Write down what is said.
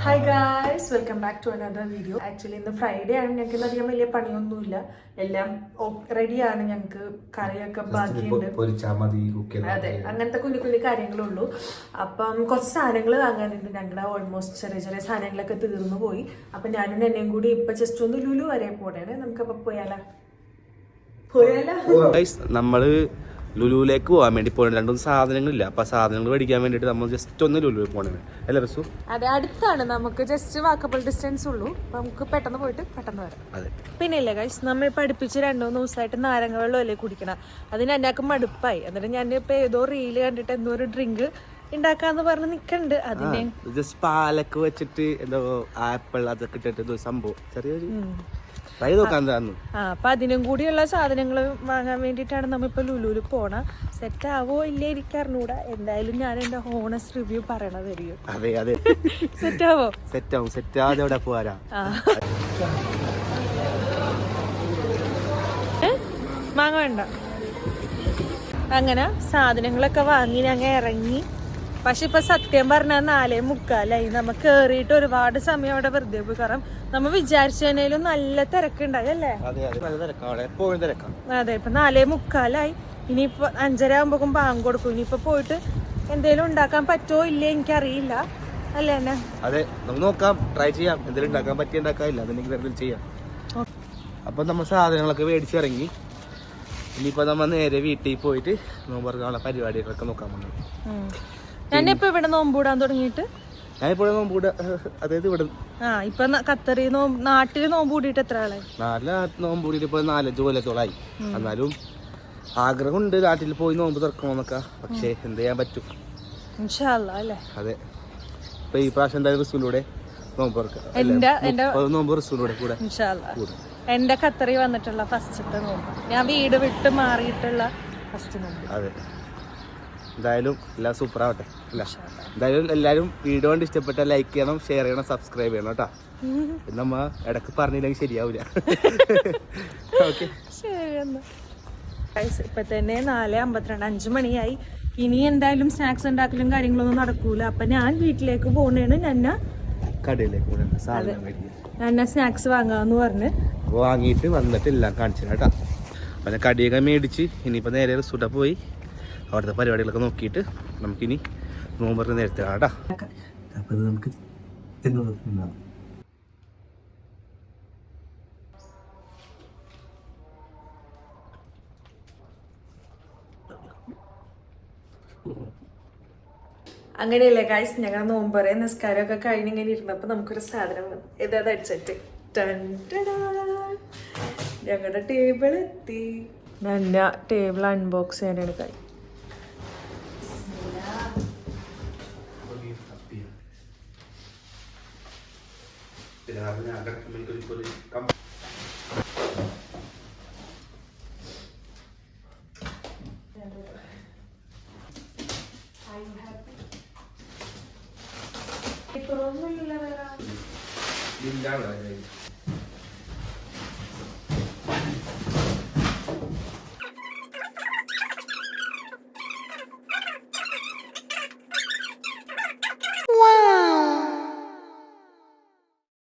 Hi guys, welcome back to another video. Actually ഇന്ന് Friday ആണ്, ഞങ്ങൾക്ക് അധികം വലിയ പണിയൊന്നുമില്ല, എല്ലാം റെഡി ആണ്. ഞങ്ങൾക്ക് കറിയൊക്കെ ബാക്കിയുണ്ട്, അതെ, അങ്ങനത്തെ കുഞ്ഞു കുഞ്ഞു കാര്യങ്ങളുള്ളൂ. അപ്പം കുറച്ച് സാധനങ്ങൾ വാങ്ങാനുണ്ട്. ഞങ്ങളുടെ ഓൾമോസ്റ്റ് ചെറിയ ചെറിയ സാധനങ്ങളൊക്കെ തീർന്നു പോയി. അപ്പം ഞാനും എന്നെയും കൂടി ഇപ്പൊ ജസ്റ്റ് ഒന്ന് ലുലു വരെ പോണേണ്. നമുക്കപ്പൊ പോയാലോ? നമ്മള് ലുലുവിലേക്ക് പോകാൻ വേണ്ടി പോകണം. രണ്ടും സാധനങ്ങളില്ല, അപ്പൊ സാധനങ്ങൾ മേടിക്കാൻ വേണ്ടിട്ട് നമ്മൾ ജസ്റ്റ് ഒന്ന് ലുലു പോണേ അല്ലേ റസു? അതെ, അടുത്താണ്, നമുക്ക് ജസ്റ്റ് വാക്കബിൾ ഡിസ്റ്റൻസ് ഉള്ളൂ. നമുക്ക് പെട്ടെന്ന് പോയിട്ട് പെട്ടെന്ന് വരാം. അതെ, പിന്നെ ഇല്ലേ ഗൈസ്, നമ്മൾ പഠിപ്പിച്ച് 2-3 ദിവസമായിട്ട് നാരങ്ങ വെള്ളം അല്ലേ കുടിക്കണം. അതിന് എന്നാക്കും മടുപ്പായി. എന്നിട്ട് ഞാൻ ഇപ്പൊ ഏതോ റീല് കണ്ടിട്ട് എന്തോ ഒരു ഡ്രിങ്ക് ഉണ്ടാക്കാന്ന് പറഞ്ഞ് നിക്കണ്ട്. അതിനെ ജസ്റ്റ് പാലൊക്കെ വെച്ചിട്ട് എന്തോ ആപ്പിൾ അതൊക്കെ ഇട്ടിട്ട് സംഭവം ചെറിയൊരു അപ്പൊ അതിനും കൂടിയുള്ള സാധനങ്ങൾ വാങ്ങാൻ വേണ്ടിട്ടാണ് നമ്മിപ്പോ ലുലുവിൽ പോണ. സെറ്റ് ആവോ ഇല്ലേ എനിക്ക് അറിഞ്ഞൂടാ. എന്തായാലും ഞാൻ എന്റെ ഹോണസ്റ്റ് റിവ്യൂ പറയണതായിരിക്കും. അതെ അതെ, സെറ്റ് ആവോ? സെറ്റ് ആവും. സെറ്റ് ആവാതെ പോരാ. മാങ്ങ വേണ്ട. അങ്ങനെ സാധനങ്ങളൊക്കെ വാങ്ങി ഞങ്ങൾ ഇറങ്ങി. പക്ഷെ ഇപ്പൊ സത്യം പറഞ്ഞാൽ 4:45. നമുക്ക് കേറിയിട്ട് ഒരുപാട് സമയം അവിടെ വെറുതെ പോയി. കാരണം നമ്മ വിചാരിച്ചതിനേലും നല്ല തിരക്കുണ്ടായി അല്ലേ? അതെ, ഇപ്പൊ 4:45. ഇനിയിപ്പൊ 5:30 ആകുമ്പോഴേക്കും ബാങ്ക് കൊടുക്കും. ഇനിയിപ്പൊ പോയിട്ട് എന്തേലും ഉണ്ടാക്കാൻ പറ്റുമോ ഇല്ലേ എനിക്കറിയില്ല, അല്ലേ തന്നെ? അതെ, നമുക്ക് നോക്കാം, ട്രൈ ചെയ്യാം. എന്തെങ്കിലും ഉണ്ടാക്കാൻ പറ്റിയ ഉണ്ടാക്കാനില്ല, അതെന്തെങ്കിലും ചെയ്യാം. അപ്പൊ നമ്മൾ സാധനങ്ങളൊക്കെ മേടിച്ചിറങ്ങി. ഇനിയിപ്പോ നമ്മ നേരെ വീട്ടിൽ പോയിട്ട് നോമ്പുള്ള പരിപാടികളൊക്കെ നോക്കാൻ വന്നു. ഞാനിപ്പോ ഇവിടെ നോമ്പൂടാൻ തുടങ്ങിയിട്ട് അതായത് ഇവിടെ ഇപ്പൊ ഖത്തറി നാട്ടില് നോമ്പൂടിയിട്ട് എത്ര ആളെ? നാട്ടില് നോമ്പൂടിയിട്ട് ഇപ്പൊ 4-5 കൊല്ലത്തോളായി. എന്നാലും ആഗ്രഹമുണ്ട് നാട്ടിൽ പോയി നോമ്പ് തുറക്കണമെന്നൊക്കെ. പക്ഷെ എന്ത് ചെയ്യാൻ പറ്റും, അല്ലേ? അതെ, ഇപ്പൊ ഈ പ്രാവശ്യം എന്തായാലും റിസൂലൂടെ നോമ്പ് തുറക്കാം. നോമ്പ് റിസൂലൂടെ കൂടെ എന്റെ ഖത്തറി വന്നിട്ടുള്ള ഫസ്റ്റത്തെ നോമ്പ്. ഞാൻ വീട് വിട്ട് മാറിയിട്ടുള്ള ഫസ്റ്റ് നോമ്പ്. അതെ, എന്തായാലും എല്ലാം സൂപ്പർ ആവട്ടെ. എന്തായാലും എല്ലാരും വീഡിയോ കൊണ്ട് ഇഷ്ടപ്പെട്ട ലൈക്ക് ചെയ്യണം, ഷെയർ ചെയ്യണം, സബ്സ്ക്രൈബ് ചെയ്യണം കേട്ടോ. നമ്മ ഇടക്ക് പറഞ്ഞില്ലെങ്കിൽ ശരിയാവില്ല. ഓക്കെ, ഇപ്പൊ തന്നെ 4:52, 5 മണിയായി. ഇനി എന്തായാലും സ്നാക്സ് ഉണ്ടാക്കലും കാര്യങ്ങളൊന്നും നടക്കൂല. അപ്പൊ ഞാൻ വീട്ടിലേക്ക് പോണേണ്. കടയിലേക്ക് സ്നാക്സ് വാങ്ങാന്ന് പറഞ്ഞ് വാങ്ങിയിട്ട് വന്നിട്ട് എല്ലാം കാണിച്ചു കേട്ടാ. അപ്പൊ കടിയൊക്കെ മേടിച്ച് ഇനിയിപ്പോ നേരെ റിസോർട്ടിൽ പോയി അവിടുത്തെ പരിപാടികളൊക്കെ നോക്കിയിട്ട് നമുക്കിനി നോമ്പറിന് നേരത്തെ കേട്ടാ. അപ്പൊ ഇത് നമുക്ക് അങ്ങനെയല്ലേ ഗൈസ്, ഞങ്ങൾ നോമ്പറ നിസ്കാരമൊക്കെ കഴിഞ്ഞ് ഇങ്ങനെ ഇരുന്നപ്പോ നമുക്കൊരു സാധനം വന്നു. ഏതാ അടിച്ചിട്ട് ഞങ്ങളുടെ ടേബിൾ എത്തി. നല്ല ടേബിൾ അൺബോക്സ് ചെയ്യാനാണ് കാര്യം.